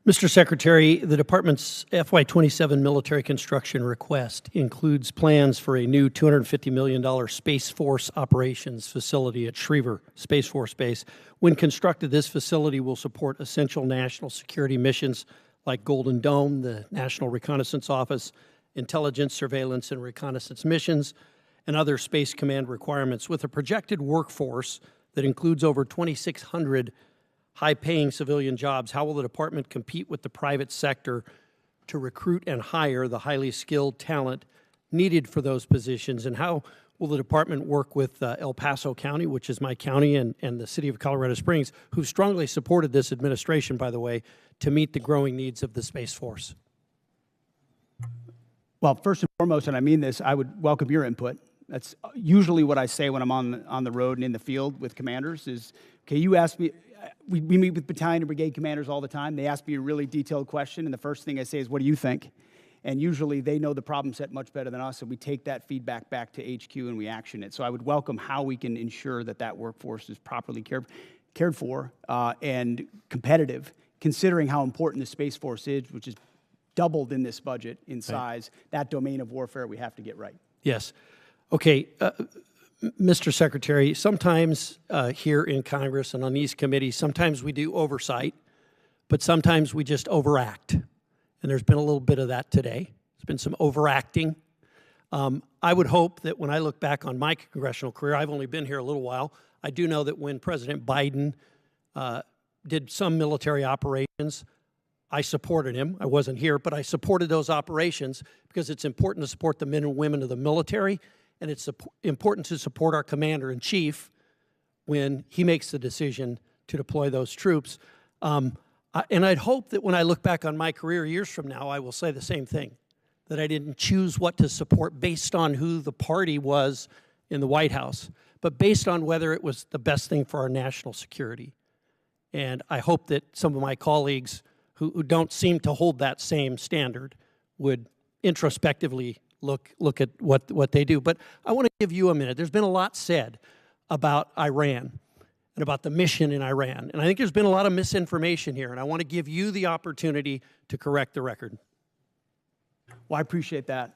Mr. Secretary, the Department's FY27 military construction request includes plans for a new $250 million Space Force operations facility at Schriever Space Force Base. When constructed, this facility will support essential national security missions like Golden Dome, the National Reconnaissance Office, intelligence, surveillance, and reconnaissance missions, and other Space Command requirements. With a projected workforce that includes over 2,600 high-paying civilian jobs, how will the department compete with the private sector to recruit and hire the highly skilled talent needed for those positions? And how will the department work with El Paso County, which is my county, and the city of Colorado Springs, who strongly supported this administration, by the way, to meet the growing needs of the Space Force? Well, first and foremost, and I mean this, I would welcome your input. That's usually what I say when I'm on the road and in the field with commanders is, okay, you ask me, we meet with battalion and brigade commanders all the time. They ask me a really detailed question, and the first thing I say is, what do you think? And usually they know the problem set much better than us, and we take that feedback back to HQ and we action it. So I would welcome how we can ensure that that workforce is properly cared for and competitive, considering how important the Space Force is, which is doubled in this budget in size. Right. That domain of warfare we have to get right. Yes. Okay. Mr. Secretary, sometimes here in Congress and on these committees, sometimes we do oversight, but sometimes we just overact. And there's been a little bit of that today. There's been some overacting. I would hope that when I look back on my congressional career, I've only been here a little while, I do know that when President Biden did some military operations, I supported him. I wasn't here, but I supported those operations because it's important to support the men and women of the military, and it's important to support our commander-in-chief when he makes the decision to deploy those troops. And I'd hope that when I look back on my career years from now, I will say the same thing, that I didn't choose what to support based on who the party was in the White House, but based on whether it was the best thing for our national security. And I hope that some of my colleagues who don't seem to hold that same standard would introspectively look at what they do. But I want to give you a minute. There's been a lot said about Iran and about the mission in Iran. And I think there's been a lot of misinformation here, and I want to give you the opportunity to correct the record. Well, I appreciate that.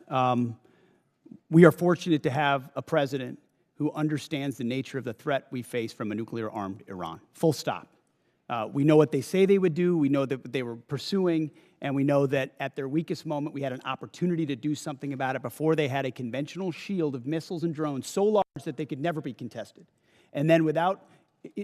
We are fortunate to have a president who understands the nature of the threat we face from a nuclear-armed Iran. Full stop. We know what they say they would do, we know that they were pursuing, and we know that at their weakest moment we had an opportunity to do something about it before they had a conventional shield of missiles and drones so large that they could never be contested. And then without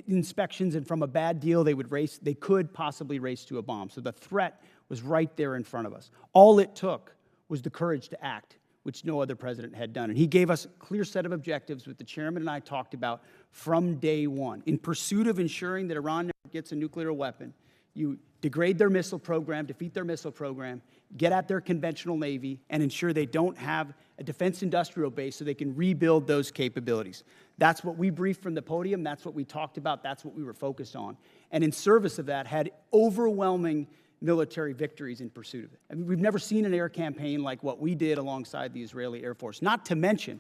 inspections and from a bad deal, they could possibly race to a bomb. So the threat was right there in front of us. All it took was the courage to act, which no other president had done. And he gave us a clear set of objectives, which the chairman and I talked about from day one. In pursuit of ensuring that Iran never gets a nuclear weapon, you degrade their missile program, defeat their missile program, get at their conventional Navy, and ensure they don't have a defense industrial base so they can rebuild those capabilities. That's what we briefed from the podium. That's what we talked about. That's what we were focused on. And in service of that, had overwhelming military victories in pursuit of it. I mean, we've never seen an air campaign like what we did alongside the Israeli Air Force, not to mention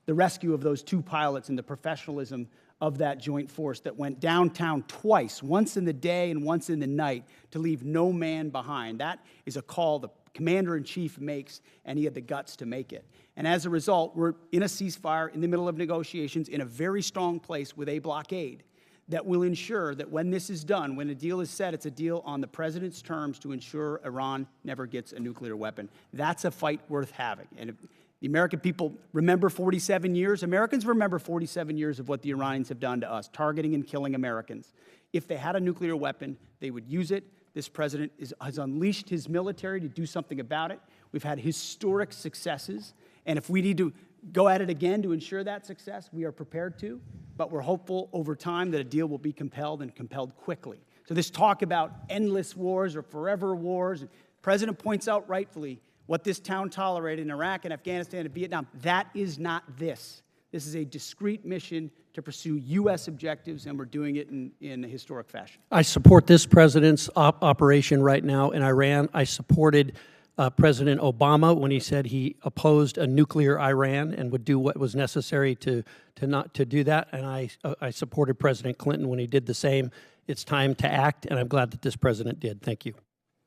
the rescue of those two pilots and the professionalism of that joint force that went downtown twice, once in the day and once in the night, to leave no man behind. That is a call the commander-in-chief makes, and he had the guts to make it. And as a result, we're in a ceasefire, in the middle of negotiations, in a very strong place with a blockade that will ensure that when this is done, when a deal is set, it's a deal on the president's terms to ensure Iran never gets a nuclear weapon. That's a fight worth having. And if the American people remember 47 years, Americans remember 47 years of what the Iranians have done to us, targeting and killing Americans. If they had a nuclear weapon, they would use it. This president has unleashed his military to do something about it. We've had historic successes. And if we need to go at it again to ensure that success, we are prepared to. But we're hopeful over time that a deal will be compelled and compelled quickly. So this talk about endless wars or forever wars, the president points out rightfully what this town tolerated in Iraq and Afghanistan and Vietnam. That is not this. This is a discrete mission to pursue U.S. objectives, and we're doing it in a historic fashion. I support this president's operation right now in Iran. I supported President Obama when he said he opposed a nuclear Iran and would do what was necessary to do that. And I supported President Clinton when he did the same. It's time to act, and I'm glad that this president did. Thank you.